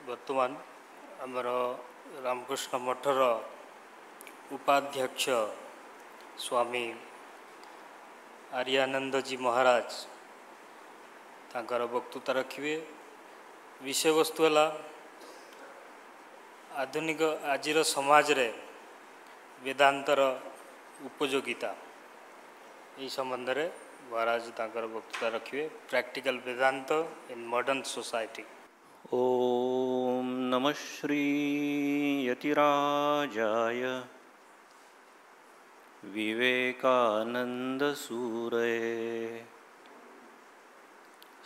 बर्तमान आमर रामकृष्ण मठर उपाध्यक्ष स्वामी आर्यानंद जी महाराज तांकर वक्तृता रखिए। विषय वस्तु है आधुनिक आजिर समाज रे वेदांतर उपयोगिता। यही संबंध में महाराज तांकर वक्तृता रखिए। Practical Vedanta in modern society. ओम नमः श्री यतिराजाय विवेकानंद सूरये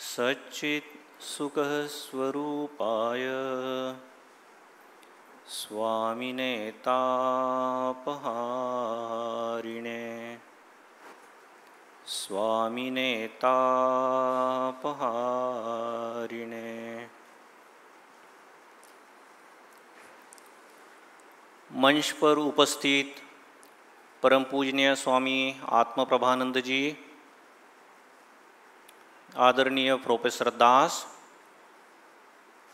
सच्चित सुख स्वरूपाय स्वामिने तापहारिणे स्वामिने तापहारिणे। मंच पर उपस्थित परम पूजनीय स्वामी आत्मप्रभानंद जी, आदरणीय प्रोफेसर दास,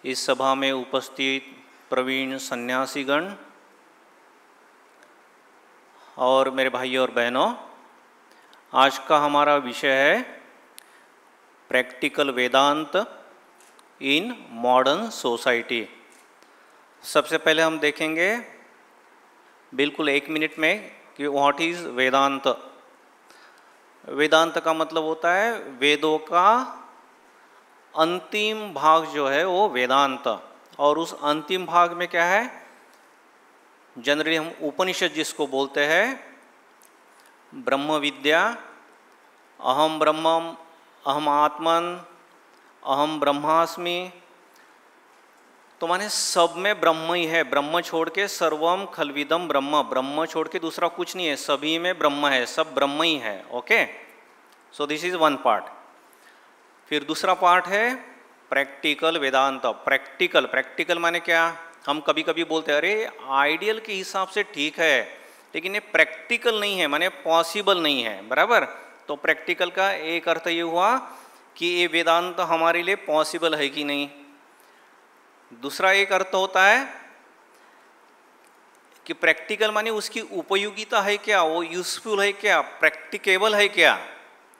इस सभा में उपस्थित प्रवीण सन्यासीगण और मेरे भाइयों और बहनों, आज का हमारा विषय है practical Vedanta in modern society. सबसे पहले हम देखेंगे बिल्कुल 1 मिनट में कि व्हाट इज वेदांत। वेदांत का मतलब होता है वेदों का अंतिम भाग जो है वो वेदांत। और उस अंतिम भाग में क्या है, जनरली हम उपनिषद जिसको बोलते हैं, ब्रह्म विद्या, अहम ब्रह्मम अहम आत्मन अहम ब्रह्मास्मि। तो माने सब में ब्रह्म ही है, ब्रह्म छोड़ के सर्वम खलविदम ब्रह्म, ब्रह्म छोड़ के दूसरा कुछ नहीं है, सभी में ब्रह्म है, सब ब्रह्म ही है। Okay, so this is one part. फिर दूसरा पार्ट है प्रैक्टिकल वेदांत। प्रैक्टिकल माने क्या, हम कभी कभी बोलते हैं अरे आइडियल के हिसाब से ठीक है, लेकिन ये प्रैक्टिकल नहीं है, माने पॉसिबल नहीं है, बराबर। तो प्रैक्टिकल का एक अर्थ ये हुआ कि ये वेदांत हमारे लिए पॉसिबल है कि नहीं। दूसरा एक अर्थ होता है कि प्रैक्टिकल माने उसकी उपयोगिता है क्या, वो यूजफुल है क्या, प्रैक्टिकेबल है क्या,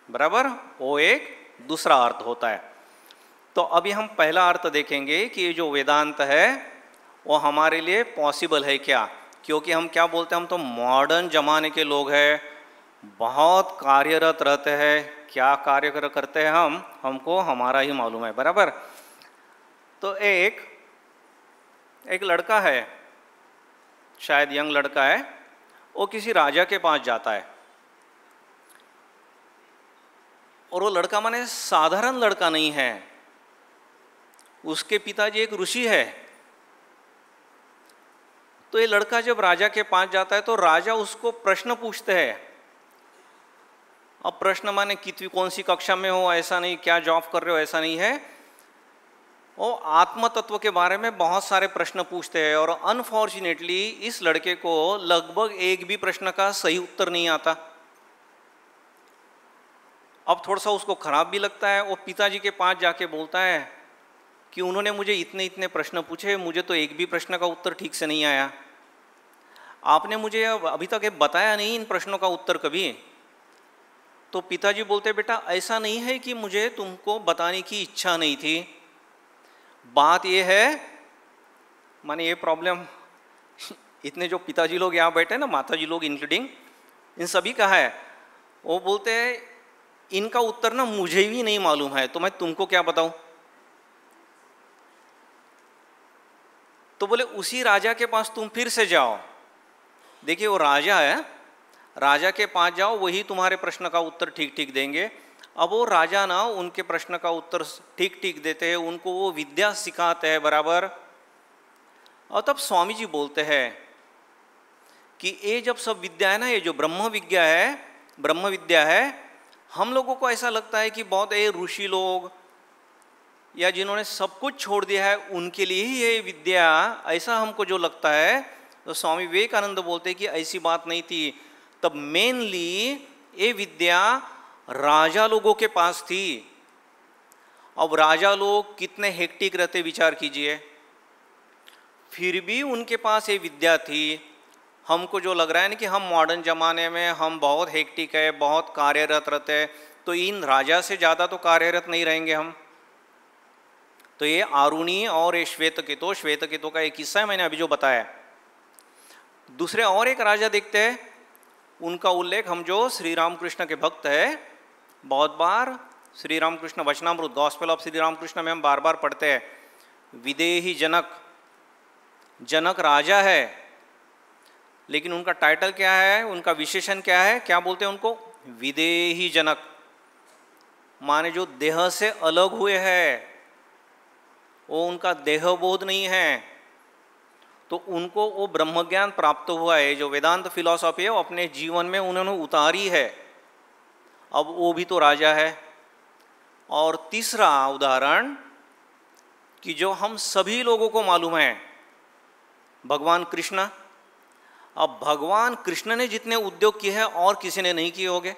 बराबर, वो एक दूसरा अर्थ होता है। तो अभी हम पहला अर्थ देखेंगे कि ये जो वेदांत है वो हमारे लिए पॉसिबल है क्या। क्योंकि हम क्या बोलते हैं, हम तो मॉडर्न जमाने के लोग हैं, बहुत कार्यरत रहते हैं। क्या कार्य करते हैं हमको हमारा ही मालूम है, बराबर। तो एक लड़का है, शायद यंग लड़का है, वो किसी राजा के पास जाता है। और वो लड़का माने साधारण लड़का नहीं है, उसके पिताजी एक ऋषि है। तो ये लड़का जब राजा के पास जाता है तो राजा उसको प्रश्न पूछते हैं। अब प्रश्न माने कितनी कौन सी कक्षा में हो ऐसा नहीं, क्या जॉब कर रहे हो ऐसा नहीं है, वो आत्म तत्व के बारे में बहुत सारे प्रश्न पूछते हैं। और अनफॉर्चुनेटली इस लड़के को लगभग एक भी प्रश्न का सही उत्तर नहीं आता। अब थोड़ा सा उसको खराब भी लगता है। वो पिताजी के पास जाके बोलता है कि उन्होंने मुझे इतने इतने प्रश्न पूछे, मुझे तो एक भी प्रश्न का उत्तर ठीक से नहीं आया, आपने मुझे अभी तक बताया नहीं इन प्रश्नों का उत्तर कभी। तो पिताजी बोलते बेटा ऐसा नहीं है कि मुझे तुमको बताने की इच्छा नहीं थी, बात ये है, माने ये प्रॉब्लम इतने जो पिताजी लोग यहाँ बैठे हैं ना, माताजी लोग इंक्लूडिंग, इन सभी का है। वो बोलते हैं इनका उत्तर ना मुझे भी नहीं मालूम है, तो मैं तुमको क्या बताऊं। तो बोले उसी राजा के पास तुम फिर से जाओ, देखिए वो राजा है, राजा के पास जाओ, वही तुम्हारे प्रश्न का उत्तर ठीक ठीक देंगे। अब वो राजा ना उनके प्रश्न का उत्तर ठीक ठीक देते हैं, उनको वो विद्या सिखाते हैं, बराबर। और तब स्वामी जी बोलते हैं कि ये जब सब विद्या है ना, ये जो ब्रह्म विद्या है, हम लोगों को ऐसा लगता है कि बहुत ये ऋषि लोग या जिन्होंने सब कुछ छोड़ दिया है उनके लिए ही ये विद्या, ऐसा हमको जो लगता है। तो स्वामी विवेकानंद बोलते हैं कि ऐसी बात नहीं थी। तब मेनली ये विद्या राजा लोगों के पास थी। अब राजा लोग कितने हेक्टिक रहते विचार कीजिए, फिर भी उनके पास ये विद्या थी। हमको जो लग रहा है ना कि हम मॉडर्न ज़माने में हम बहुत हेक्टिक है, बहुत कार्यरत रहते हैं, तो इन राजा से ज़्यादा तो कार्यरत नहीं रहेंगे हम। तो ये आरुणी और ये श्वेतकेतु का एक किस्सा है, मैंने अभी जो बताया। दूसरे और एक राजा देखते हैं, उनका उल्लेख हम जो श्री रामकृष्ण के भक्त है, बहुत बार श्री रामकृष्ण वचनामृत, गॉस्पेल ऑफ श्री रामकृष्ण में हम बार बार पढ़ते हैं। विदेही जनक, जनक राजा है, लेकिन उनका टाइटल क्या है, उनका विशेषण क्या है, क्या बोलते हैं उनको? विदेही जनक, माने जो देह से अलग हुए हैं, वो उनका देह बोध नहीं है, तो उनको वो ब्रह्म ज्ञान प्राप्त हुआ है। जो वेदांत फिलॉसफी है वो अपने जीवन में उन्होंने उतारी है, अब वो भी तो राजा है। और तीसरा उदाहरण कि जो हम सभी लोगों को मालूम है, भगवान कृष्ण। अब भगवान कृष्ण ने जितने उद्योग किए हैं और किसी ने नहीं किए होंगे।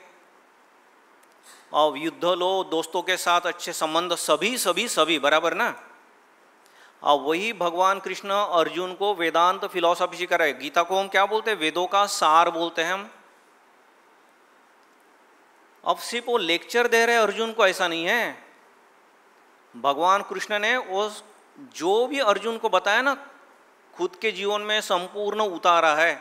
अब युद्ध लो, दोस्तों के साथ अच्छे संबंध, सभी सभी सभी बराबर ना। अब वही भगवान कृष्ण अर्जुन को वेदांत फिलॉसफी सिखा रहे। गीता को हम क्या बोलते हैं? वेदों का सार बोलते हैं हम। अब सिर्फ वो लेक्चर दे रहे अर्जुन को, ऐसा नहीं है। भगवान कृष्ण ने वो जो भी अर्जुन को बताया ना, खुद के जीवन में संपूर्ण उतारा है।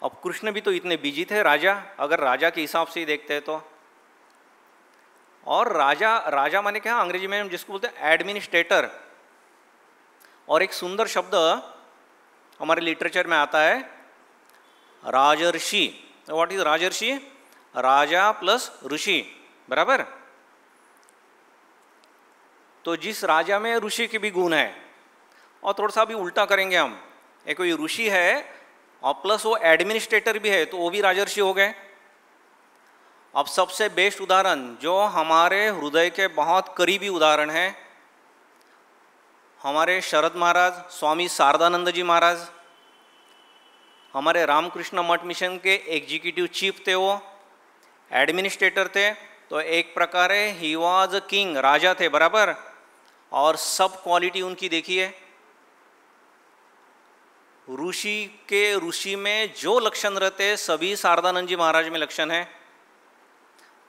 अब कृष्ण भी तो इतने बिजी थे राजा, अगर राजा के हिसाब से ही देखते हैं तो। और राजा, राजा माने क्या, अंग्रेजी में हम जिसको बोलते हैं एडमिनिस्ट्रेटर। और एक सुंदर शब्द हमारे लिटरेचर में आता है, राजर्षि। व्हाट इज राजर्षि? राजा प्लस ऋषि, बराबर। तो जिस राजा में ऋषि के भी गुण है, और थोड़ा सा भी उल्टा करेंगे हम, एक कोई ऋषि है और प्लस वो एडमिनिस्ट्रेटर भी है, तो वो भी राजर्षि हो गए। अब सबसे बेस्ट उदाहरण जो हमारे हृदय के बहुत करीबी उदाहरण है, हमारे शरद महाराज, स्वामी शारदानंद जी महाराज, हमारे रामकृष्ण मठ मिशन के एग्जीक्यूटिव चीफ थे, वो एडमिनिस्ट्रेटर थे। तो एक प्रकार ही वॉज अ किंग, राजा थे, बराबर। और सब क्वालिटी उनकी देखिए, ऋषि में जो लक्षण रहते सभी शारदानंद जी महाराज में लक्षण है।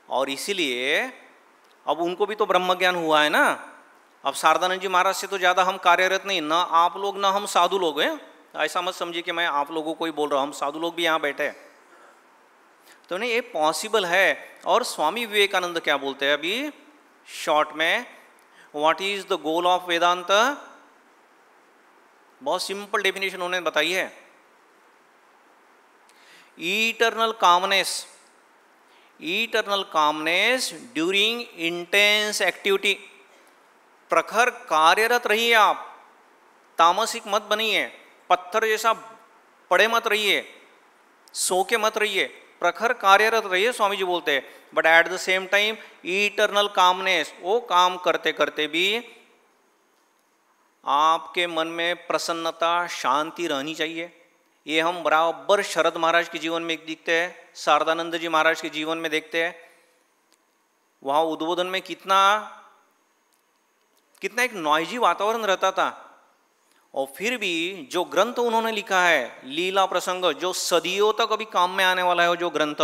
और इसीलिए अब उनको भी तो ब्रह्म ज्ञान हुआ है ना। अब शारदानंद जी महाराज से तो ज़्यादा हम कार्यरत नहीं, ना आप लोग ना हम साधु लोग हैं। ऐसा मत समझिए कि मैं आप लोगों को ही बोल रहा हूँ, हम साधु लोग भी यहाँ बैठे हैं। तो नहीं, ये पॉसिबल है। और स्वामी विवेकानंद क्या बोलते हैं अभी शॉर्ट में, what is the goal of Vedanta? बहुत सिंपल डेफिनेशन उन्होंने बताई है, eternal calmness during intense activity. प्रखर कार्यरत रहिए आप, तामसिक मत बनिए, पत्थर जैसा पड़े मत रहिए, सो के मत रहिए, प्रखर कार्यरत रहिए, स्वामी जी बोलते हैं। But at the same time eternal calmness, वो काम करते करते भी आपके मन में प्रसन्नता, शांति रहनी चाहिए। ये हम बराबर शरद महाराज के जीवन में दिखते हैं, शारदानंद जी महाराज के जीवन में देखते हैं। वहाँ उद्बोधन में कितना एक नॉइजी वातावरण रहता था, और फिर भी जो ग्रंथ उन्होंने लिखा है, लीला प्रसंग, जो सदियों तक अभी काम में आने वाला है, जो ग्रंथ,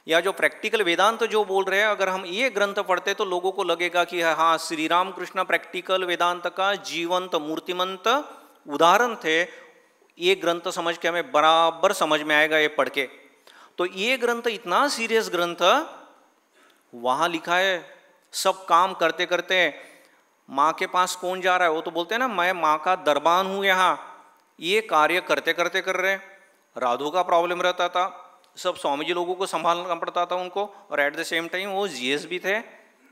या जो प्रैक्टिकल वेदांत जो बोल रहे हैं, अगर हम ये ग्रंथ पढ़ते तो लोगों को लगेगा कि हाँ, श्री राम कृष्ण प्रैक्टिकल वेदांत का जीवंत मूर्तिमंत उदाहरण थे। ये ग्रंथ समझ के हमें बराबर समझ में आएगा ये पढ़ के। तो ये ग्रंथ इतना सीरियस ग्रंथ, वहाँ लिखा है सब काम करते करते माँ के पास कौन जा रहा है, वो तो बोलते हैं ना, मैं माँ का दरबान हूँ यहाँ। ये कार्य करते करते कर रहे। राधु का प्रॉब्लम रहता था, सब स्वामी जी लोगों को संभालना पड़ता था उनको, और एट द सेम टाइम वो जीएस भी थे,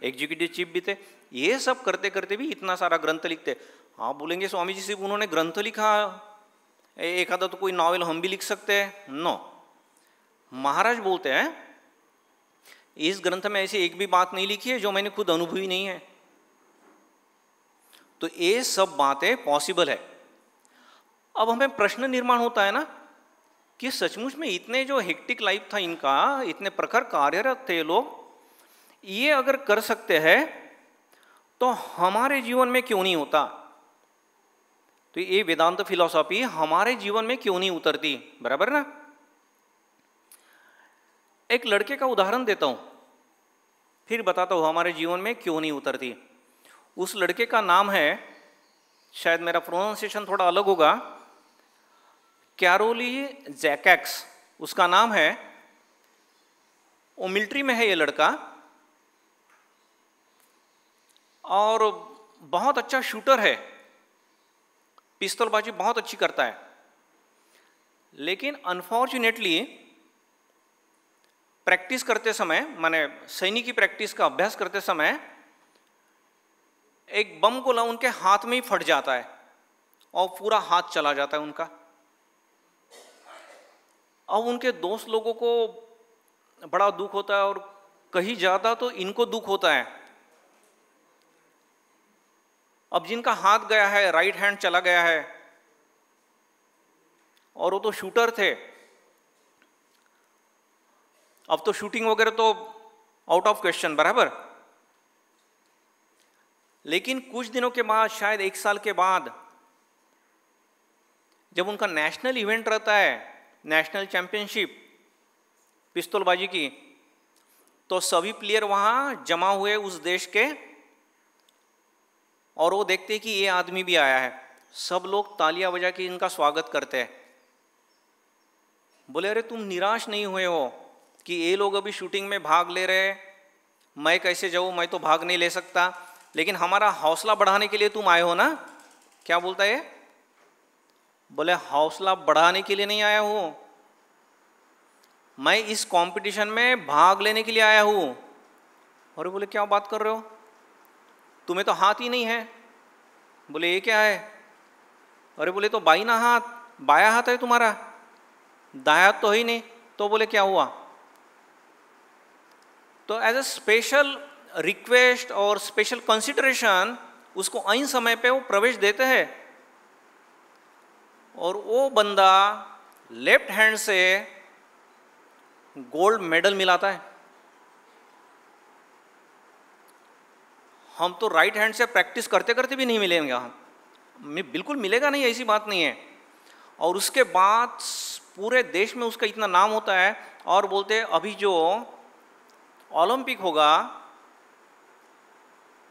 एग्जीक्यूटिव चीफ भी थे। ये सब करते करते भी इतना सारा ग्रंथ लिखते। आप बोलेंगे स्वामी जी सिर्फ उन्होंने ग्रंथ लिखा, एक आधा तो कोई नॉवेल हम भी लिख सकते हैं। नो, महाराज बोलते हैं इस ग्रंथ में ऐसी एक भी बात नहीं लिखी है जो मैंने खुद अनुभवी नहीं है। तो ये सब बातें पॉसिबल है। अब हमें प्रश्न निर्माण होता है ना कि सचमुच में इतने जो हेक्टिक लाइफ था इनका, इतने प्रखर कार्यरत थे लोग, ये अगर कर सकते हैं तो हमारे जीवन में क्यों नहीं होता? तो ये वेदांत फिलॉसफी हमारे जीवन में क्यों नहीं उतरती? बराबर ना? एक लड़के का उदाहरण देता हूं, फिर बताता हूं हमारे जीवन में क्यों नहीं उतरती। उस लड़के का नाम है, शायद मेरा प्रोनाउंसिएशन थोड़ा अलग होगा, कैरोली जैकेक्स उसका नाम है। वो मिलिट्री में है ये लड़का, और बहुत अच्छा शूटर है, पिस्तौलबाजी बहुत अच्छी करता है। लेकिन अनफॉर्चुनेटली प्रैक्टिस करते समय, माने सैनिक की प्रैक्टिस का अभ्यास करते समय, एक बम गोला उनके हाथ में ही फट जाता है और पूरा हाथ चला जाता है उनका। अब उनके दोस्त लोगों को बड़ा दुख होता है, और कहीं ज्यादा तो इनको दुख होता है। अब जिनका हाथ गया है, राइट हैंड चला गया है, और वो तो शूटर थे, अब तो शूटिंग वगैरह तो आउट ऑफ क्वेश्चन, बराबर। लेकिन कुछ दिनों के बाद, शायद 1 साल के बाद, जब उनका नेशनल इवेंट रहता है, नेशनल चैंपियनशिप पिस्तौलबाजी की, तो सभी प्लेयर वहां जमा हुए उस देश के, और वो देखते हैं कि ये आदमी भी आया है। सब लोग तालियां बजा के इनका स्वागत करते हैं। बोले, अरे तुम निराश नहीं हुए हो कि ये लोग अभी शूटिंग में भाग ले रहे, मैं कैसे जाऊं, मैं तो भाग नहीं ले सकता, लेकिन हमारा हौसला बढ़ाने के लिए तुम आए हो ना? क्या बोलता है? बोले, हौसला बढ़ाने के लिए नहीं आया हूं, मैं इस कंपटीशन में भाग लेने के लिए आया हूं। और बोले, क्या बात कर रहे हो, तुम्हें तो हाथ ही नहीं है। बोले, ये क्या है? अरे बोले, तो बाईं हाथ, बाया हाथ है तुम्हारा, दाया हाथ तो है ही नहीं। तो बोले, क्या हुआ? तो एज ए स्पेशल रिक्वेस्ट और स्पेशल कंसिडरेशन उसको ऐन समय पे वो प्रवेश देते हैं, और वो बंदा लेफ्ट हैंड से गोल्ड मेडल मिलाता है। हम तो राइट हैंड से प्रैक्टिस करते करते भी नहीं मिलेंगे, हम बिल्कुल मिलेगा नहीं, ऐसी बात नहीं है। और उसके बाद पूरे देश में उसका इतना नाम होता है, और बोलते हैं अभी जो ओलंपिक होगा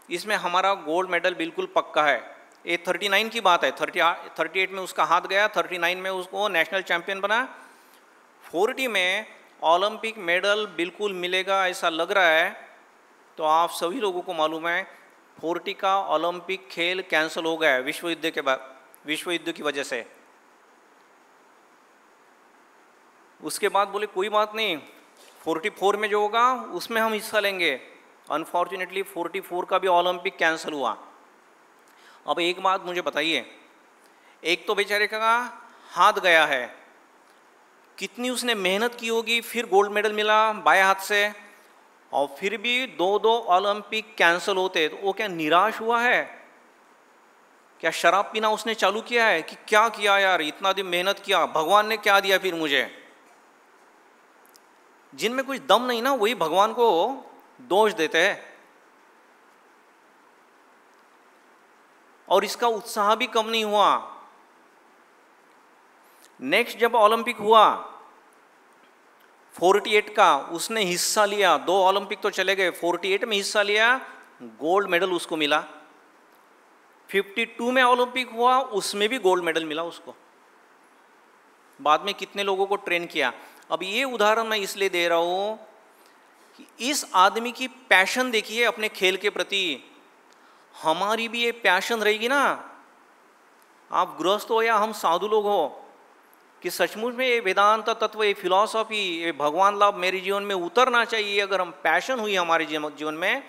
इसमें हमारा गोल्ड मेडल बिल्कुल पक्का है। ये 39 की बात है, 38 में उसका हाथ गया, 39 में उसको नेशनल चैंपियन बना, 40 में ओलंपिक मेडल बिल्कुल मिलेगा ऐसा लग रहा है। तो आप सभी लोगों को मालूम है 40 का ओलंपिक खेल कैंसिल हो गया है विश्व युद्ध के बाद, विश्व युद्ध की वजह से। उसके बाद बोले, कोई बात नहीं, 44 में जो होगा उसमें हम हिस्सा लेंगे। अनफॉर्चुनेटली 44 का भी ओलंपिक कैंसिल हुआ। अब एक बात मुझे बताइए, एक तो बेचारे का हाथ गया है, कितनी उसने मेहनत की होगी, फिर गोल्ड मेडल मिला बाएं हाथ से, और फिर भी 2 ओलंपिक कैंसिल होते, तो वो क्या निराश हुआ है? क्या शराब पीना उसने चालू किया है कि क्या किया यार, इतना दिन मेहनत किया, भगवान ने क्या दिया फिर मुझे? जिनमें कुछ दम नहीं ना, वही भगवान को दोष देते हैं, और इसका उत्साह भी कम नहीं हुआ। नेक्स्ट जब ओलंपिक हुआ 48 का, उसने हिस्सा लिया, 2 ओलंपिक तो चले गए, 48 में हिस्सा लिया, गोल्ड मेडल उसको मिला। 52 में ओलंपिक हुआ, उसमें भी गोल्ड मेडल मिला उसको। बाद में कितने लोगों को ट्रेन किया। अब ये उदाहरण मैं इसलिए दे रहा हूं कि इस आदमी की पैशन देखिए अपने खेल के प्रति। हमारी भी ये पैशन रहेगी ना, आप गृहस्थ हो या हम साधु लोग हो, कि सचमुच में ये वेदांत तत्व, ये फिलॉसफी, ये भगवान लाभ मेरे जीवन में उतरना चाहिए। अगर हम पैशन हुई हमारे जीवन में,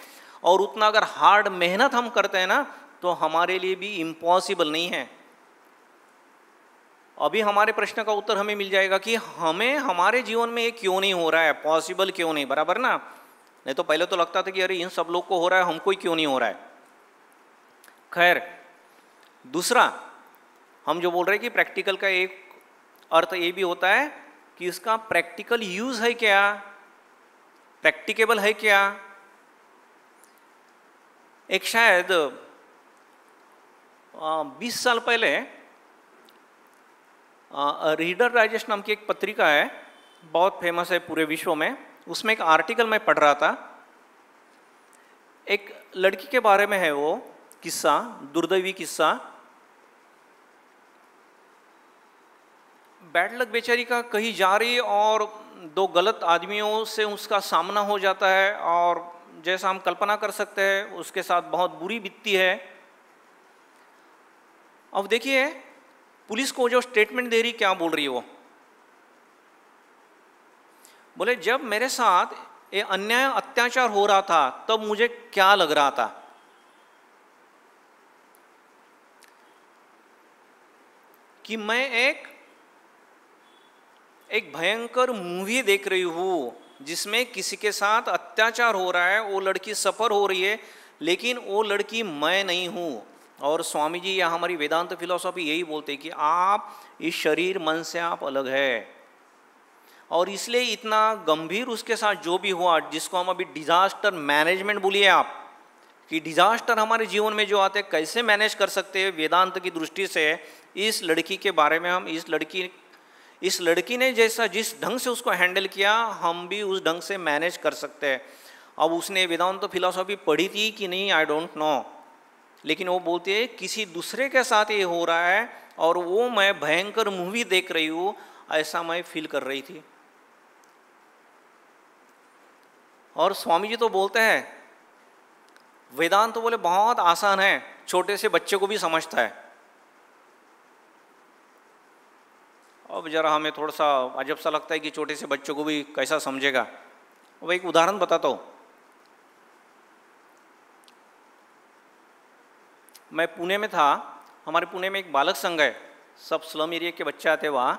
और उतना अगर हार्ड मेहनत हम करते हैं ना, तो हमारे लिए भी इम्पॉसिबल नहीं है। अभी हमारे प्रश्न का उत्तर हमें मिल जाएगा कि हमें हमारे जीवन में ये क्यों नहीं हो रहा है, पॉसिबल क्यों नहीं, बराबर ना? नहीं तो पहले तो लगता था कि अरे इन सब लोग को हो रहा है, हमको ही क्यों नहीं हो रहा है। खैर, दूसरा हम जो बोल रहे हैं कि प्रैक्टिकल का एक अर्थ ये भी होता है कि इसका प्रैक्टिकल यूज है क्या, प्रैक्टिकेबल है क्या। एक शायद 20 साल पहले रीडर डाइजेस्ट नाम की एक पत्रिका है, बहुत फेमस है पूरे विश्व में। उसमें एक आर्टिकल मैं पढ़ रहा था, एक लड़की के बारे में है वो किस्सा, दुर्दैवी किस्सा। बैड लक बेचारी का, कहीं जा रही और दो गलत आदमियों से उसका सामना हो जाता है और जैसा हम कल्पना कर सकते हैं उसके साथ बहुत बुरी बीतती है। अब देखिए पुलिस को जो स्टेटमेंट दे रही, क्या बोल रही है वो, बोले जब मेरे साथ ये अन्याय अत्याचार हो रहा था तब मुझे क्या लग रहा था, कि मैं एक भयंकर मूवी देख रही हूं जिसमें किसी के साथ अत्याचार हो रहा है, वो लड़की सफर हो रही है, लेकिन वो लड़की मैं नहीं हूं। और स्वामी जी या हमारी वेदांत फिलॉसफी यही बोलते हैं कि आप इस शरीर मन से आप अलग है, और इसलिए इतना गंभीर उसके साथ जो भी हुआ, जिसको हम अभी डिजास्टर मैनेजमेंट बोलिए आप, कि डिजास्टर हमारे जीवन में जो आते हैं कैसे मैनेज कर सकते हैं वेदांत की दृष्टि से। इस लड़की के बारे में हम, इस लड़की ने जैसा जिस ढंग से उसको हैंडल किया, हम भी उस ढंग से मैनेज कर सकते हैं। अब उसने वेदांत फिलॉसफी पढ़ी थी कि नहीं आई डोंट नो, लेकिन वो बोलती है किसी दूसरे के साथ ये हो रहा है और वो मैं भयंकर मूवी देख रही हूँ, ऐसा मैं फील कर रही थी। और स्वामी जी तो बोलते हैं वेदांत तो बोले बहुत आसान है, छोटे से बच्चे को भी समझता है। अब जरा हमें थोड़ा सा अजब सा लगता है कि छोटे से बच्चों को भी कैसा समझेगा। अब एक उदाहरण बताता हूँ। मैं पुणे में था, हमारे पुणे में एक बालक संघ है, सब स्लम एरिया के बच्चे आते वहाँ।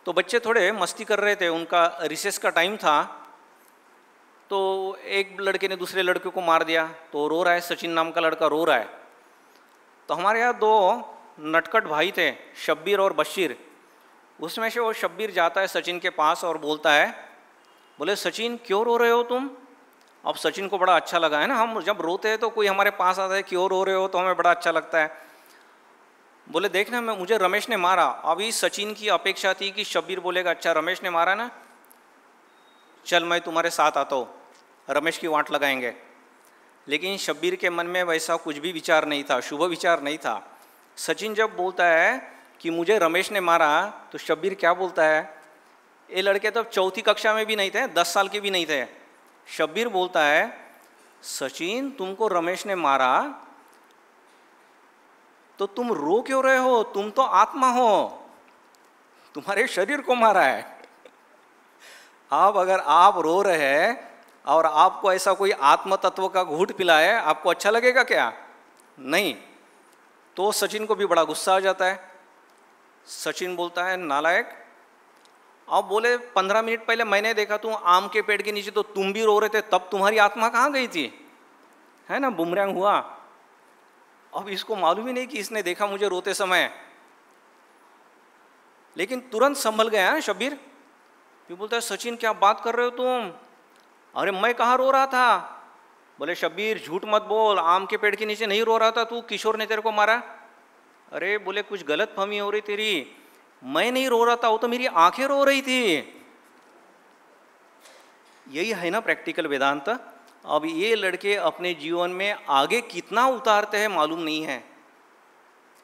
तो बच्चे थोड़े मस्ती कर रहे थे, उनका रिसेस का टाइम था, तो एक लड़के ने दूसरे लड़के को मार दिया, तो रो रहा है, सचिन नाम का लड़का रो रहा है। तो हमारे यहाँ दो नटखट भाई थे, शब्बीर और बशीर। उसमें से वो शब्बीर जाता है सचिन के पास और बोलता है, बोले सचिन क्यों रो रहे हो तुम। अब सचिन को बड़ा अच्छा लगा है ना, हम जब रोते हैं तो कोई हमारे पास आता है क्यों रो रहे हो, तो हमें बड़ा अच्छा लगता है। बोले देखना मुझे रमेश ने मारा। अभी सचिन की अपेक्षा थी कि शब्बीर बोलेगा अच्छा रमेश ने मारा ना, चल मैं तुम्हारे साथ आता हूँ, रमेश की वाट लगाएंगे। लेकिन शब्बीर के मन में वैसा कुछ भी विचार नहीं था, शुभ विचार नहीं था। सचिन जब बोलता है कि मुझे रमेश ने मारा, तो शब्बीर क्या बोलता है, ये लड़के तो चौथी कक्षा में भी नहीं थे, 10 साल के भी नहीं थे। शब्बीर बोलता है सचिन तुमको रमेश ने मारा तो तुम रो क्यों रहे हो, तुम तो आत्मा हो, तुम्हारे शरीर को मारा है। अब अगर आप रो रहे हैं और आपको ऐसा कोई आत्म तत्व का घूंट पिलाए, आपको अच्छा लगेगा क्या? नहीं। तो सचिन को भी बड़ा गुस्सा आ जाता है। सचिन बोलता है नालायक, अब बोले 15 मिनट पहले मैंने देखा तुम आम के पेड़ के नीचे, तो तुम भी रो रहे थे, तब तुम्हारी आत्मा कहाँ गई थी, है ना, बुमरैंग हुआ। अब इसको मालूम ही नहीं कि इसने देखा मुझे रोते समय, लेकिन तुरंत संभल गया है शब्बीर। फिर बोलता है सचिन क्या बात कर रहे हो तुम, अरे मैं कहाँ रो रहा था। बोले शब्बीर झूठ मत बोल, आम के पेड़ के नीचे नहीं रो रहा था तू, किशोर ने तेरे को मारा। अरे बोले कुछ गलत फहमी हो रही तेरी, मैं नहीं रो रहा था, वो तो मेरी आंखें रो रही थी। यही है ना प्रैक्टिकल वेदांत। अब ये लड़के अपने जीवन में आगे कितना उतारते हैं मालूम नहीं है,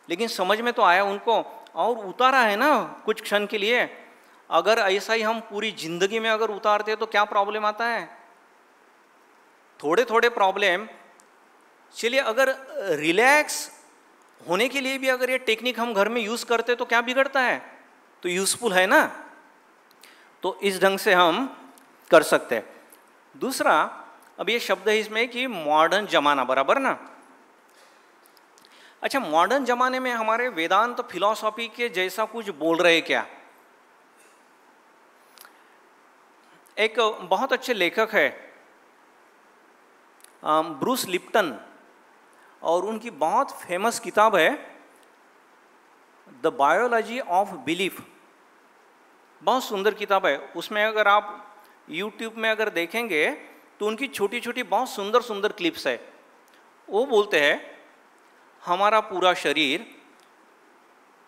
लेकिन समझ में तो आया उनको, और उतारा है ना कुछ क्षण के लिए। अगर ऐसा ही हम पूरी जिंदगी में अगर उतारते हैं तो क्या प्रॉब्लम आता है, थोड़े थोड़े प्रॉब्लम। चलिए अगर रिलैक्स होने के लिए भी अगर ये टेक्निक हम घर में यूज करते तो क्या बिगड़ता है, तो यूजफुल है ना। तो इस ढंग से हम कर सकते हैं। दूसरा, अब ये शब्द है इसमें कि मॉडर्न जमाना, बराबर ना। अच्छा, मॉडर्न जमाने में हमारे वेदांत फिलॉसफी के जैसा कुछ बोल रहे क्या? एक बहुत अच्छे लेखक है ब्रूस लिप्टन, और उनकी बहुत फेमस किताब है द बायोलॉजी ऑफ बिलीफ। बहुत सुंदर किताब है। उसमें अगर आप YouTube में अगर देखेंगे तो उनकी छोटी छोटी बहुत सुंदर सुंदर क्लिप्स है। वो बोलते हैं हमारा पूरा शरीर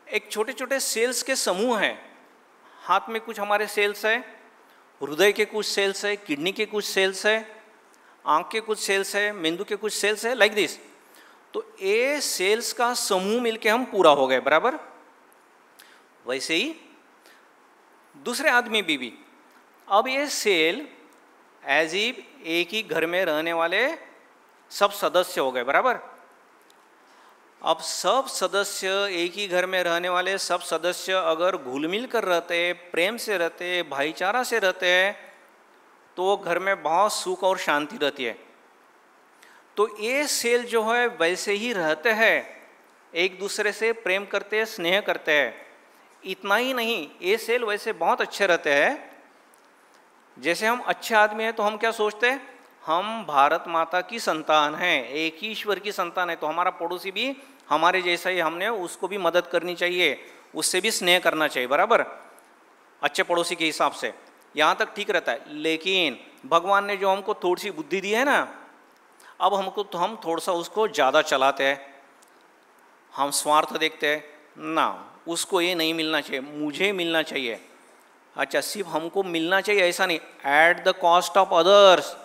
एक छोटे छोटे सेल्स के समूह हैं। हाथ में कुछ हमारे सेल्स है, हृदय के कुछ सेल्स है, किडनी के कुछ सेल्स है, आंख के कुछ सेल्स है, मेंदु के कुछ सेल्स है, लाइक दिस। तो ये सेल्स का समूह मिलके हम पूरा हो गए, बराबर। वैसे ही दूसरे आदमी भी अब ये सेल एज इफ एक ही घर में रहने वाले सब सदस्य हो गए, बराबर। अब सब सदस्य, एक ही घर में रहने वाले सब सदस्य अगर घुल मिल कर रहते, प्रेम से रहते, भाईचारा से रहते हैं, तो घर में बहुत सुख और शांति रहती है। तो ये सेल जो है वैसे ही रहते हैं, एक दूसरे से प्रेम करते हैं, स्नेह करते हैं। इतना ही नहीं, ये सेल वैसे बहुत अच्छे रहते हैं। जैसे हम अच्छे आदमी हैं तो हम क्या सोचते हैं, हम भारत माता की संतान हैं, एक ही ईश्वर की संतान है, तो हमारा पड़ोसी भी हमारे जैसा ही, हमने उसको भी मदद करनी चाहिए, उससे भी स्नेह करना चाहिए, बराबर, अच्छे पड़ोसी के हिसाब से। यहाँ तक ठीक रहता है। लेकिन भगवान ने जो हमको थोड़ी सी बुद्धि दी है ना, अब हमको तो हम थोड़ा सा उसको ज़्यादा चलाते हैं, हम स्वार्थ देखते हैं ना, उसको ये नहीं मिलना चाहिए, मुझे मिलना चाहिए। अच्छा, सिर्फ हमको मिलना चाहिए ऐसा नहीं, at the cost of others.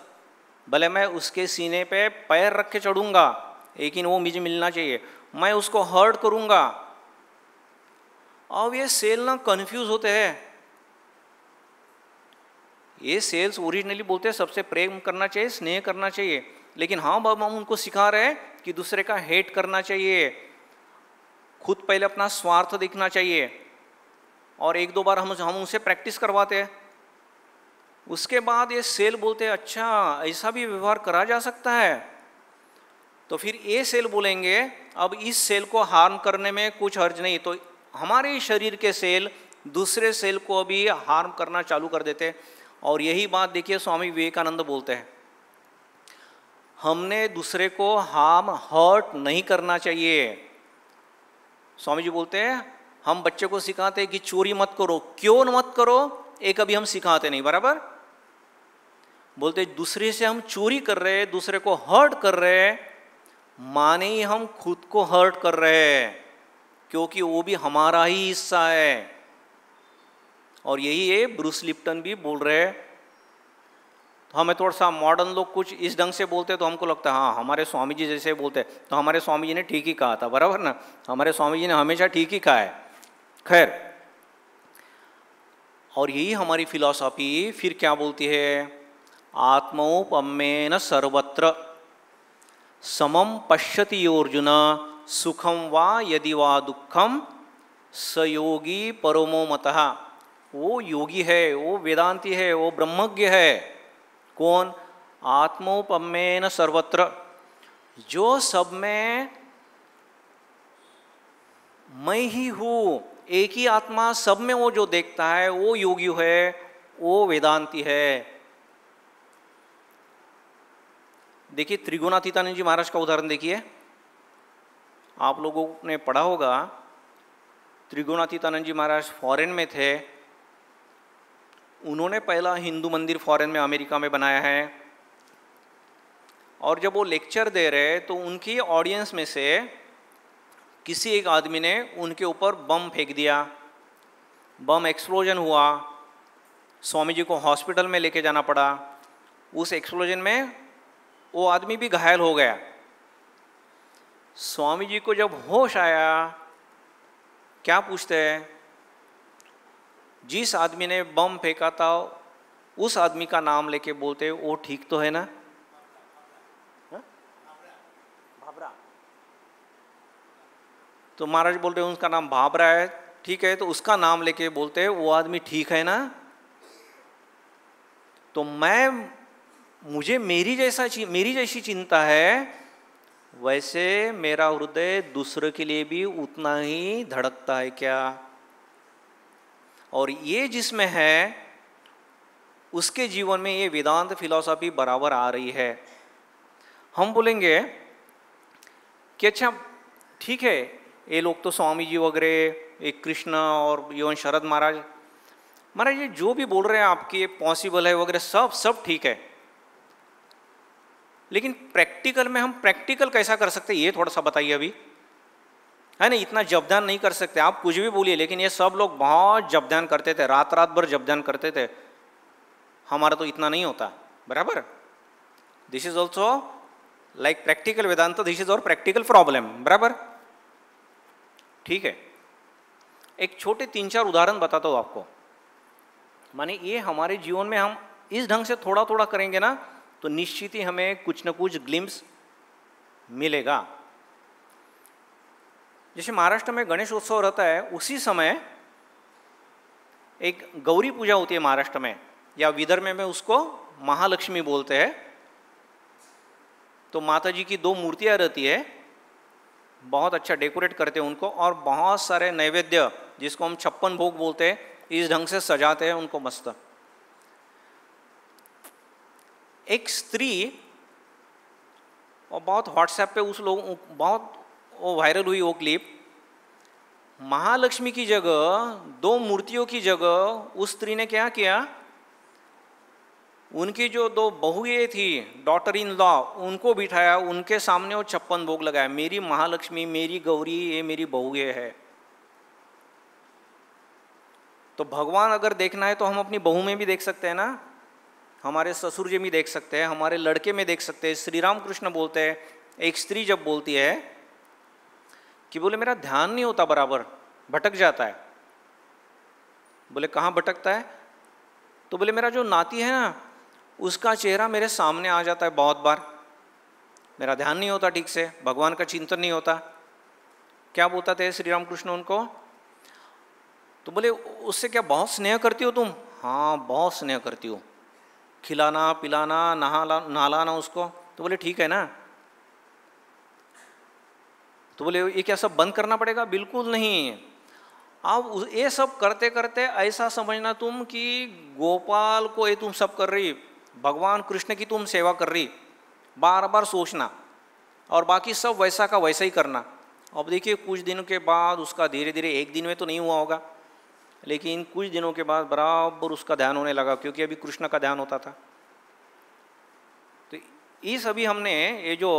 भले मैं उसके सीने पे पैर रख के चढ़ूंगा, लेकिन वो मुझे मिलना चाहिए, मैं उसको हर्ट करूंगा। अब ये सेल ना कंफ्यूज होते हैं। ये सेल्स ओरिजिनली बोलते हैं सबसे प्रेम करना चाहिए, स्नेह करना चाहिए, लेकिन हाँ अब हम उनको सिखा रहे हैं कि दूसरे का हेट करना चाहिए, खुद पहले अपना स्वार्थ देखना चाहिए, और एक दो बार हम उनसे प्रैक्टिस करवाते हैं। उसके बाद ये सेल बोलते हैं अच्छा ऐसा भी व्यवहार करा जा सकता है। तो फिर ये सेल बोलेंगे अब इस सेल को हार्म करने में कुछ हर्ज नहीं, तो हमारे शरीर के सेल दूसरे सेल को भी हार्म करना चालू कर देते हैं। और यही बात देखिए स्वामी विवेकानंद बोलते हैं, हमने दूसरे को हार्म हर्ट नहीं करना चाहिए। स्वामी जी बोलते हैं हम बच्चे को सिखाते हैं कि चोरी मत करो, क्यों मत करो, ये कभी हम सिखाते नहीं, बराबर। बोलते दूसरे से हम चोरी कर रहे हैं, दूसरे को हर्ट कर रहे हैं, माने ही हम खुद को हर्ट कर रहे हैं, क्योंकि वो भी हमारा ही हिस्सा है। और यही ये ब्रूस लिप्टन भी बोल रहे हैं। तो हमें थोड़ा सा मॉडर्न लोग कुछ इस ढंग से बोलते हैं तो हमको लगता है हाँ हमारे स्वामी जी जैसे बोलते हैं, तो हमारे स्वामी जी ने ठीक ही कहा था, बराबर ना, हमारे स्वामी जी ने हमेशा ठीक ही कहा है। खैर, और यही हमारी फिलॉसफी फिर क्या बोलती है, आत्मोपम्येन सर्वत्र समम पश्यति अर्जुन सुखम वा यदि वा दुखम स योगी परमो मतः। वो योगी है, वो वेदांती है, वो ब्रह्मज्ञ है। कौन? आत्मोपम्येन सर्वत्र, जो सब में मैं ही हूँ, एक ही आत्मा सब में वो जो देखता है वो योगी है, वो वेदांती है। देखिए त्रिगुणातीतानंद जी महाराज का उदाहरण देखिए, आप लोगों ने पढ़ा होगा। त्रिगुणातीतानंद जी महाराज फॉरेन में थे, उन्होंने पहला हिंदू मंदिर फॉरेन में अमेरिका में बनाया है। और जब वो लेक्चर दे रहे तो उनकी ऑडियंस में से किसी एक आदमी ने उनके ऊपर बम फेंक दिया, बम एक्सप्लोजन हुआ, स्वामी जी को हॉस्पिटल में लेके जाना पड़ा। उस एक्सप्लोजन में वो आदमी भी घायल हो गया। स्वामी जी को जब होश आया, क्या पूछते हैं, जिस आदमी ने बम फेंका था उस आदमी का नाम लेके बोलते वो ठीक तो है ना? भाबरा। तो महाराज बोल रहे उसका नाम भाबरा है, ठीक है, तो उसका नाम लेके बोलते वो आदमी ठीक है ना? तो मुझे मेरी जैसी चिंता है, वैसे मेरा हृदय दूसरे के लिए भी उतना ही धड़कता है क्या? और ये जिसमें है उसके जीवन में ये वेदांत फिलॉसफी बराबर आ रही है। हम बोलेंगे कि अच्छा ठीक है, ये लोग तो स्वामी जी वगैरह, एक कृष्ण और योन शरद महाराज ये जो भी बोल रहे हैं आपके पॉसिबल है वगैरह, सब ठीक है। लेकिन प्रैक्टिकल में हम प्रैक्टिकल कैसा कर सकते हैं ये थोड़ा सा बताइए अभी, है ना। इतना जपध्यान नहीं कर सकते आप, कुछ भी बोलिए, लेकिन ये सब लोग बहुत जपध्यान करते थे, रात रात भर जपध्यान करते थे। हमारा तो इतना नहीं होता, बराबर। This is also like practical Vedanta, this is और प्रैक्टिकल प्रॉब्लम, बराबर, ठीक है। एक छोटे 3-4 उदाहरण बताता हूँ आपको। माने ये हमारे जीवन में हम इस ढंग से थोड़ा थोड़ा करेंगे ना, तो निश्चित ही हमें कुछ न कुछ ग्लिम्स मिलेगा। जैसे महाराष्ट्र में गणेश उत्सव रहता है, उसी समय एक गौरी पूजा होती है महाराष्ट्र में, या विदर्भ में उसको महालक्ष्मी बोलते हैं। तो माता जी की 2 मूर्तियां रहती है, बहुत अच्छा डेकोरेट करते हैं उनको, और बहुत सारे नैवेद्य जिसको हम 56 भोग बोलते हैं, इस ढंग से सजाते हैं उनको मस्त। एक स्त्री, और बहुत व्हाट्सएप पे उस लोग बहुत वो वायरल हुई वो क्लिप, महालक्ष्मी की जगह 2 मूर्तियों की जगह उस स्त्री ने क्या किया, उनकी जो 2 बहुएं थी, डॉटर इन लॉ, उनको बिठाया, उनके सामने वो 56 भोग लगाया। मेरी महालक्ष्मी, मेरी गौरी, ये मेरी बहुएं है। तो भगवान अगर देखना है तो हम अपनी बहू में भी देख सकते हैं ना, हमारे ससुर जी में देख सकते हैं, हमारे लड़के में देख सकते हैं। श्री राम कृष्ण बोलते हैं, एक स्त्री जब बोलती है कि बोले मेरा ध्यान नहीं होता, बराबर भटक जाता है। बोले कहाँ भटकता है? तो बोले मेरा जो नाती है ना, उसका चेहरा मेरे सामने आ जाता है बहुत बार, मेरा ध्यान नहीं होता ठीक से, भगवान का चिंतन नहीं होता। क्या बोलता थे श्री राम कृष्ण उनको? तो बोले उससे क्या बहुत स्नेह करती हो तुम? हाँ बहुत स्नेह करती हो, खिलाना पिलाना नहलाना उसको। तो बोले ठीक है ना। तो बोले ये क्या सब बंद करना पड़ेगा? बिल्कुल नहीं। अब ये सब करते करते ऐसा समझना तुम कि गोपाल को ये तुम सब कर रही, भगवान कृष्ण की तुम सेवा कर रही, बार बार सोचना, और बाकी सब वैसा का वैसा ही करना। अब देखिए कुछ दिनों के बाद उसका धीरे धीरे, एक दिन में तो नहीं हुआ होगा, लेकिन कुछ दिनों के बाद बराबर उसका ध्यान होने लगा, क्योंकि अभी कृष्ण का ध्यान होता था। तो इस अभी हमने ये जो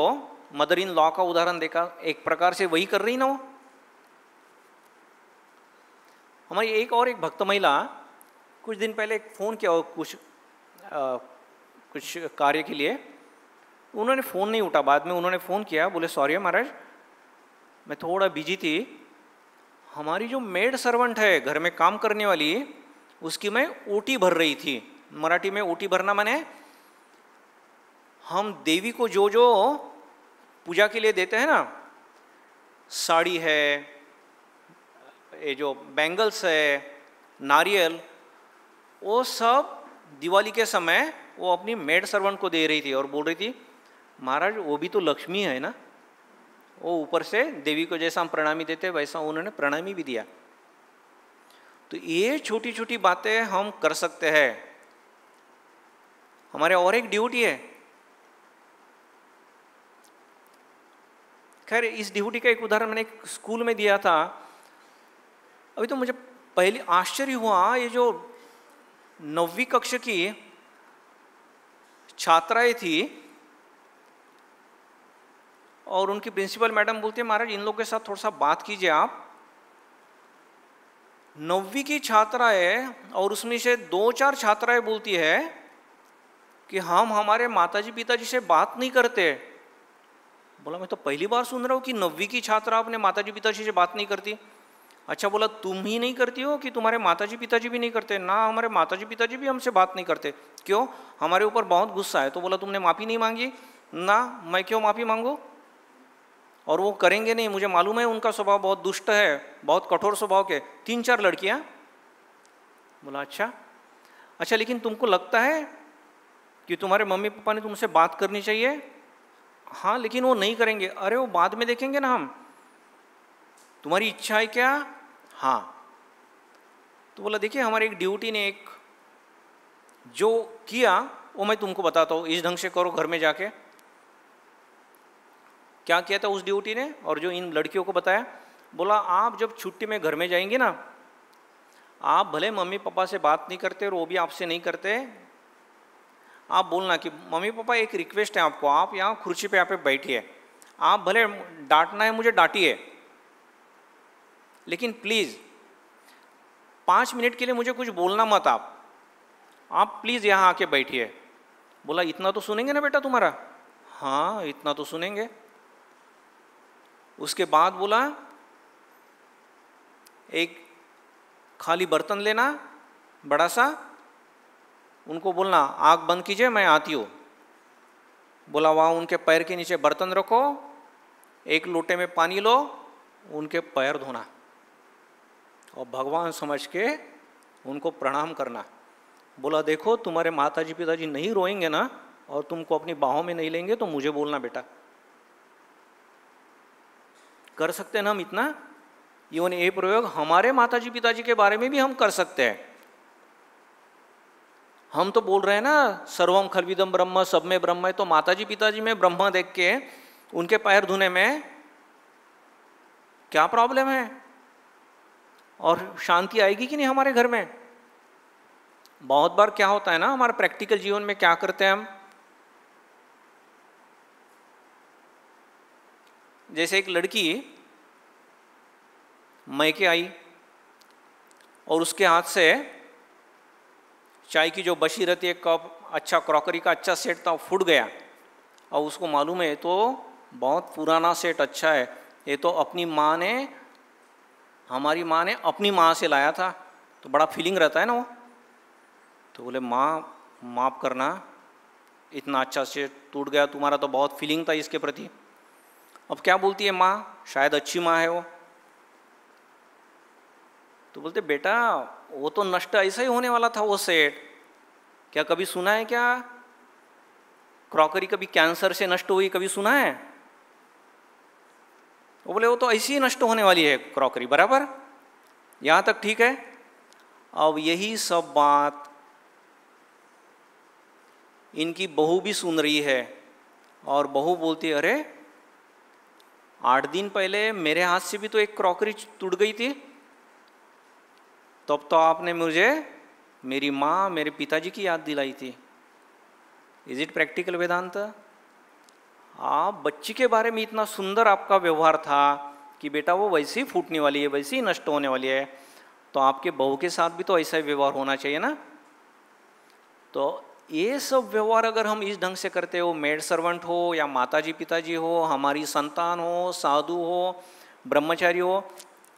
मदर इन लॉ का उदाहरण देखा, एक प्रकार से वही कर रही ना वो। हमारी एक भक्त महिला कुछ दिन पहले एक फ़ोन किया कुछ कार्य के लिए, उन्होंने फ़ोन नहीं उठा। बाद में उन्होंने फ़ोन किया, बोले सॉरी महाराज मैं थोड़ा बिजी थी, हमारी जो मेड सर्वेंट है घर में काम करने वाली, उसकी मैं ओटी भर रही थी। मराठी में ओटी भरना माने हम देवी को जो जो पूजा के लिए देते हैं ना, साड़ी है, ये जो बैंगल्स है, नारियल, वो सब दिवाली के समय वो अपनी मेड सर्वेंट को दे रही थी, और बोल रही थी महाराज वो भी तो लक्ष्मी है ना, वो ऊपर से देवी को जैसा हम प्रणामी देते वैसा उन्होंने प्रणामी भी दिया। तो ये छोटी छोटी बातें हम कर सकते हैं। हमारे और एक ड्यूटी है, खैर इस ड्यूटी का एक उदाहरण मैंने एक स्कूल में दिया था। अभी तो मुझे पहले आश्चर्य हुआ, ये जो 9वीं कक्षा की छात्राएं थी और उनकी प्रिंसिपल मैडम बोलती है महाराज इन लोगों के साथ थोड़ा सा बात कीजिए आप। 9वीं की छात्राएं, और उसमें से 2-4 छात्राएं बोलती है कि हम हमारे माताजी पिताजी से बात नहीं करते। बोला मैं तो पहली बार सुन रहा हूँ कि 9वीं की छात्रा अपने माताजी पिताजी से बात नहीं करती। अच्छा, बोला तुम ही नहीं करती हो कि तुम्हारे माताजी पिताजी भी नहीं करते? ना, हमारे माताजी पिताजी भी हमसे बात नहीं करते। क्यों? हमारे ऊपर बहुत गुस्सा है। तो बोला तुमने माफ़ी नहीं मांगी? ना, मैं क्यों माफ़ी मांगू, और वो करेंगे नहीं, मुझे मालूम है उनका स्वभाव बहुत दुष्ट है, बहुत कठोर स्वभाव के। 3-4 लड़कियां। बोला अच्छा, लेकिन तुमको लगता है कि तुम्हारे मम्मी पापा ने तुमसे बात करनी चाहिए? हाँ, लेकिन वो नहीं करेंगे। अरे वो बाद में देखेंगे ना हम, तुम्हारी इच्छा है क्या? हाँ। तो बोला देखिए हमारी एक ड्यूटी ने एक जो किया वो मैं तुमको बताता हूँ, इस ढंग से करो घर में जाके। क्या किया था उस ड्यूटी ने, और जो इन लड़कियों को बताया, बोला आप जब छुट्टी में घर में जाएंगे ना, आप भले मम्मी पापा से बात नहीं करते और वो भी आपसे नहीं करते, आप बोलना कि मम्मी पापा एक रिक्वेस्ट है आपको, आप यहाँ कुर्सी पे यहाँ पे बैठिए, आप भले डांटना है मुझे डांटिए, लेकिन प्लीज़ 5 मिनट के लिए मुझे कुछ बोलना मत, आप प्लीज़ यहाँ आके बैठिए। बोला इतना तो सुनेंगे ना बेटा तुम्हारा? हाँ इतना तो सुनेंगे। उसके बाद बोला एक खाली बर्तन लेना बड़ा सा, उनको बोलना आँख बंद कीजिए मैं आती हूँ। बोला वहाँ उनके पैर के नीचे बर्तन रखो, एक लोटे में पानी लो, उनके पैर धोना और भगवान समझ के उनको प्रणाम करना। बोला देखो तुम्हारे माताजी पिताजी नहीं रोएंगे ना और तुमको अपनी बाहों में नहीं लेंगे तो मुझे बोलना बेटा। कर सकते हैं ना हम इतना? इवन ये प्रयोग हमारे माताजी पिताजी के बारे में भी हम कर सकते हैं। हम तो बोल रहे हैं ना सर्वम खलविदम ब्रह्म, सब में ब्रह्म है, तो माताजी पिताजी में ब्रह्म देख के उनके पैर धोने में क्या प्रॉब्लम है? और शांति आएगी कि नहीं हमारे घर में? बहुत बार क्या होता है ना हमारे प्रैक्टिकल जीवन में, क्या करते हैं हम, जैसे एक लड़की मैके आई और उसके हाथ से चाय की जो बशी रहती है, कप, अच्छा क्रॉकरी का अच्छा सेट था, फूट गया और उसको मालूम है तो बहुत पुराना सेट अच्छा है, ये तो अपनी माँ ने, हमारी माँ ने अपनी माँ से लाया था, तो बड़ा फीलिंग रहता है ना वो। तो बोले माँ माफ़ करना, इतना अच्छा सेट टूट गया, तुम्हारा तो बहुत फीलिंग था इसके प्रति। अब क्या बोलती है माँ, शायद अच्छी माँ है वो, तो बोलते बेटा वो तो नष्ट ऐसा ही होने वाला था वो सेट, क्या कभी सुना है क्या क्रॉकरी कभी कैंसर से नष्ट हुई, कभी सुना है? वो बोले वो तो ऐसी ही नष्ट होने वाली है क्रॉकरी, बराबर, यहाँ तक ठीक है। अब यही सब बात इनकी बहू भी सुन रही है और बहू बोलती है अरे 8 दिन पहले मेरे हाथ से भी तो एक क्रॉकरी टूट गई थी, तब तो आपने मुझे मेरी माँ मेरे पिताजी की याद दिलाई थी। इज इट प्रैक्टिकल वेदांत? आप बच्ची के बारे में इतना सुंदर आपका व्यवहार था कि बेटा वो वैसे ही फूटने वाली है, वैसे ही नष्ट होने वाली है, तो आपके बहू के साथ भी तो ऐसा ही व्यवहार होना चाहिए ना। तो ये सब व्यवहार अगर हम इस ढंग से करते हो, मेड सर्वेंट हो या माताजी पिताजी हो, हमारी संतान हो, साधु हो, ब्रह्मचारी हो,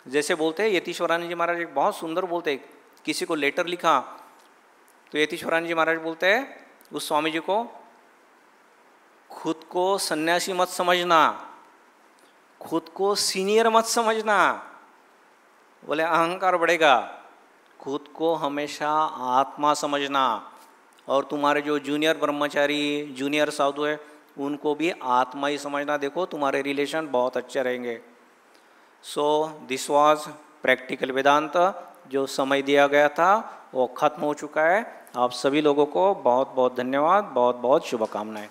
जैसे बोलते हैं यतीश्वरानंद जी महाराज एक बहुत सुंदर बोलते हैं, किसी को लेटर लिखा तो यतीश्वरानंद जी महाराज बोलते हैं उस स्वामी जी को, खुद को सन्यासी मत समझना, खुद को सीनियर मत समझना, बोले अहंकार बढ़ेगा, खुद को हमेशा आत्मा समझना, और तुम्हारे जो जूनियर ब्रह्मचारी जूनियर साधु है उनको भी आत्मा ही समझना, देखो तुम्हारे रिलेशन बहुत अच्छे रहेंगे। सो दिस वाज प्रैक्टिकल वेदांत। जो समय दिया गया था वो खत्म हो चुका है। आप सभी लोगों को बहुत बहुत धन्यवाद, बहुत बहुत शुभकामनाएं।